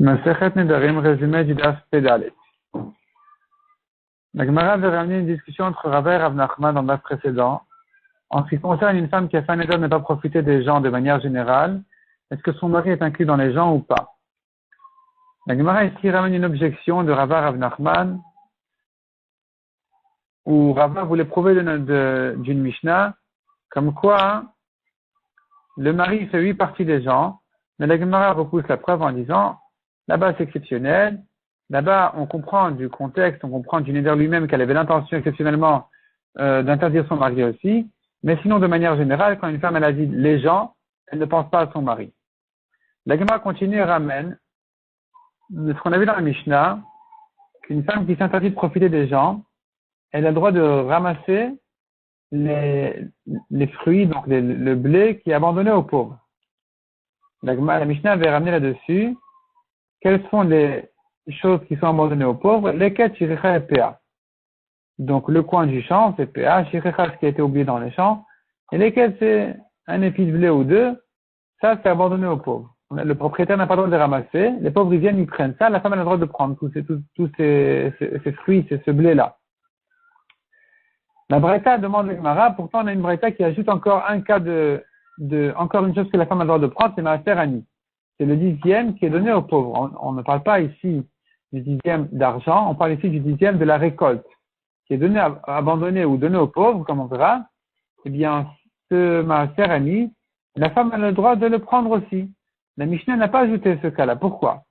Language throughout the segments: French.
Masechet Nedarim, résumé du Daf Pédalet. La Gemara avait ramené une discussion entre Rava et Rav Nachman dans le Daf précédent. En ce qui concerne une femme qui a fait un état de ne pas profiter des gens de manière générale, est-ce que son mari est inclus dans les gens ou pas? La Gemara ici ramène une objection de Rava Rav Nachman, où Rava voulait prouver d'une Mishnah, comme quoi le mari fait 8 parties des gens, mais la Gemara repousse la preuve en disant là-bas c'est exceptionnel, là-bas on comprend du contexte, on comprend du Neder lui-même qu'elle avait l'intention exceptionnellement d'interdire son mari aussi, mais sinon de manière générale, quand une femme elle a dit les gens, elle ne pense pas à son mari. La Gemara continue et ramène ce qu'on a vu dans la Mishnah, qu'une femme qui s'interdit de profiter des gens, elle a le droit de ramasser les fruits, donc le blé qui est abandonné aux pauvres. La Mishnah avait ramené là-dessus quelles sont les choses qui sont abandonnées aux pauvres, lesquelles Shiricha et PA. Donc le coin du champ, c'est PA, Shiricha, ce qui a été oublié dans les champs, et lesquelles c'est un épi de blé ou deux, ça c'est abandonné aux pauvres. Le propriétaire n'a pas le droit de les ramasser, les pauvres ils viennent, ils prennent ça, la femme elle a le droit de prendre tous ces fruits, ce blé-là. La Braïta demande le Gemara, pourtant on a une Braïta qui ajoute encore un cas encore une chose que la femme a le droit de prendre, c'est Maaser Ani. C'est le 10e qui est donné aux pauvres. On ne parle pas ici du 10e d'argent, on parle ici du 10e de la récolte, qui est donné, abandonné ou donné aux pauvres, comme on verra. Eh bien, ce Maaser Ani, la femme a le droit de le prendre aussi. La Mishnah n'a pas ajouté ce cas-là. Pourquoi?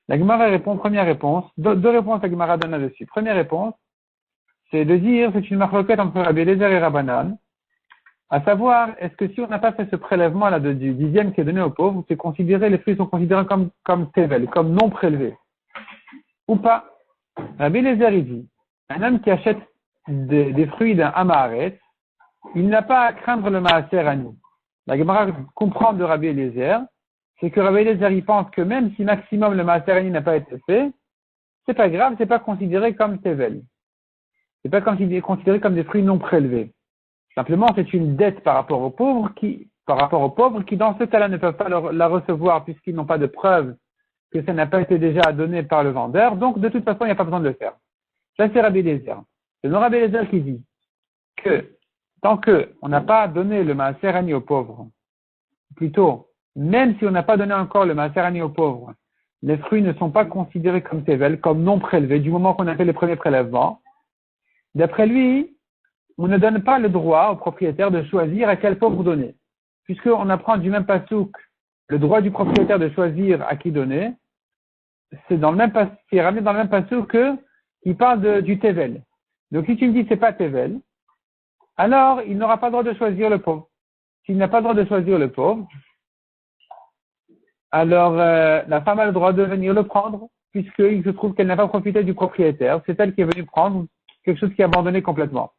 La Gemara répond, première réponse, deux réponses la Gemara donne là-dessus. Première réponse, c'est de dire, c'est une marloquette entre Rabbi Eliezer et Rabbanan, à savoir, est-ce que si on n'a pas fait ce prélèvement là du 10e qui est donné aux pauvres, les fruits sont considérés comme tevel, comme non prélevés, ou pas? Rabbi Eliezer, il dit, un homme qui achète des fruits d'un Amaharet, il n'a pas à craindre le Maaser Ani. La Gemara comprend de Rabbi Eliezer, c'est que Rabbi Eliezer, il pense que même si maximum le Maaser Ani n'a pas été fait, c'est pas grave, c'est pas considéré comme tevel. C'est pas considéré comme des fruits non prélevés. Simplement, c'est une dette par rapport aux pauvres qui, dans ce cas-là, ne peuvent pas la recevoir puisqu'ils n'ont pas de preuve que ça n'a pas été déjà donné par le vendeur. Donc, de toute façon, il n'y a pas besoin de le faire. Ça, c'est Rabbi Eliezer. C'est le Rabbi Eliezer qui dit que tant qu'on n'a pas donné le Maaser Ani aux pauvres, plutôt, même si on n'a pas donné encore le Maaser Ani aux pauvres, les fruits ne sont pas considérés comme tevel, comme non prélevés, du moment qu'on a fait les premiers prélèvements. D'après lui, on ne donne pas le droit au propriétaire de choisir à quel pauvre donner. Puisqu'on apprend du même pasouk le droit du propriétaire de choisir à qui donner, c'est ramené dans le même pasouk qui parle du tevel. Donc si tu me dis c'est pas tevel, alors il n'aura pas le droit de choisir le pauvre. S'il n'a pas le droit de choisir le pauvre, alors la femme a le droit de venir le prendre, puisqu'il se trouve qu'elle n'a pas profité du propriétaire. C'est elle qui est venue prendre quelque chose qui est abandonné complètement.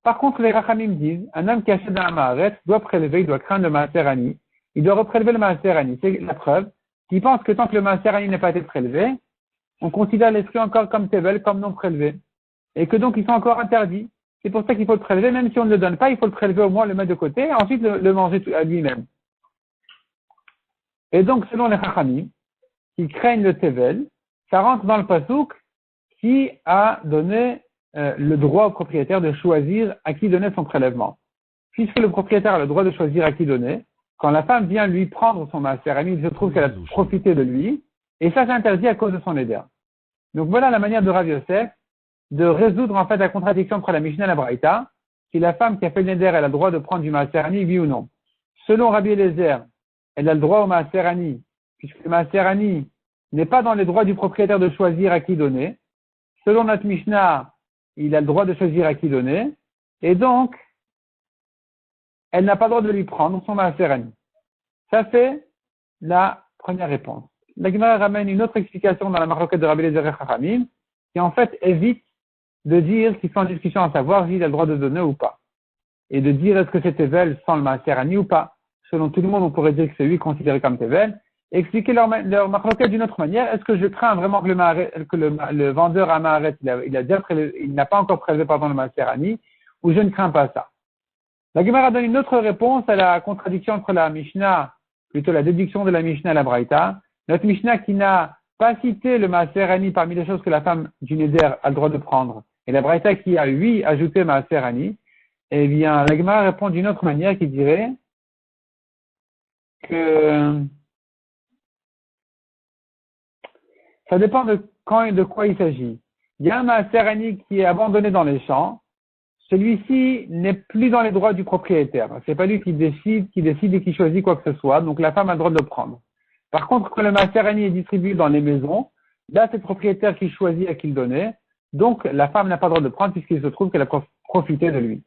Par contre, les Rachamim disent, un homme qui achète un Maaret doit prélever, il doit craindre le Maaser Ani. Il doit reprélever le Maaser Ani. C'est la preuve. Il pense que tant que le Maaser Ani n'a pas été prélevé, on considère les fruits encore comme tevel, comme non prélevés. Et que donc ils sont encore interdits. C'est pour ça qu'il faut le prélever, même si on ne le donne pas, il faut le prélever au moins, le mettre de côté, et ensuite le manger à lui-même. Et donc, selon les Rachamim, qui craignent le tevel, ça rentre dans le pasouk qui a donné le droit au propriétaire de choisir à qui donner son prélèvement. Puisque le propriétaire a le droit de choisir à qui donner, quand la femme vient lui prendre son Maaser Ani, il se trouve qu'elle a profité de lui, et ça c'est interdit à cause de son éder. Donc voilà la manière de Rav Yosef de résoudre en fait la contradiction entre la Mishnah et la Braïta, si la femme qui a fait le neder, elle a le droit de prendre du Maaser Ani, oui ou non. Selon Rabbi Eliezer, elle a le droit au Maaser Ani, puisque le Maaser Ani n'est pas dans les droits du propriétaire de choisir à qui donner. Selon notre Mishnah, il a le droit de choisir à qui donner, et donc, elle n'a pas le droit de lui prendre son Maaser Ani. Ça, c'est la première réponse. La Gemara ramène une autre explication dans la marloquette de Rabbi Eliezer et Chachamim, qui en fait évite de dire qu'ils sont en discussion à savoir s'il a le droit de donner ou pas. Et de dire est-ce que c'est Tevel sans le Maaser Ani ou pas. Selon tout le monde, on pourrait dire que c'est lui considéré comme Tevel. Expliquer leur marloquette d'une autre manière. Est-ce que je crains vraiment que le vendeur à Maaret, il n'a pas encore prélevé le Maaser Ani, ou je ne crains pas ça? La Gemara donne une autre réponse à la contradiction entre la Mishnah, plutôt la déduction de la Mishnah à la Braïta, Notre Mishnah qui n'a pas cité le Maaser Ani parmi les choses que la femme du Neder a le droit de prendre, et la Braïta qui a, lui, ajouté Maaser Ani, eh bien, la Gemara répond d'une autre manière qui dirait que ça dépend de quand et de quoi il s'agit. Il y a un Maaser Ani qui est abandonné dans les champs. Celui-ci n'est plus dans les droits du propriétaire. C'est pas lui qui décide et qui choisit quoi que ce soit. Donc la femme a le droit de le prendre. Par contre, quand le Maaser Ani est distribué dans les maisons, là c'est le propriétaire qui choisit à qui le donner. Donc la femme n'a pas le droit de le prendre puisqu'il se trouve qu'elle a profité de lui.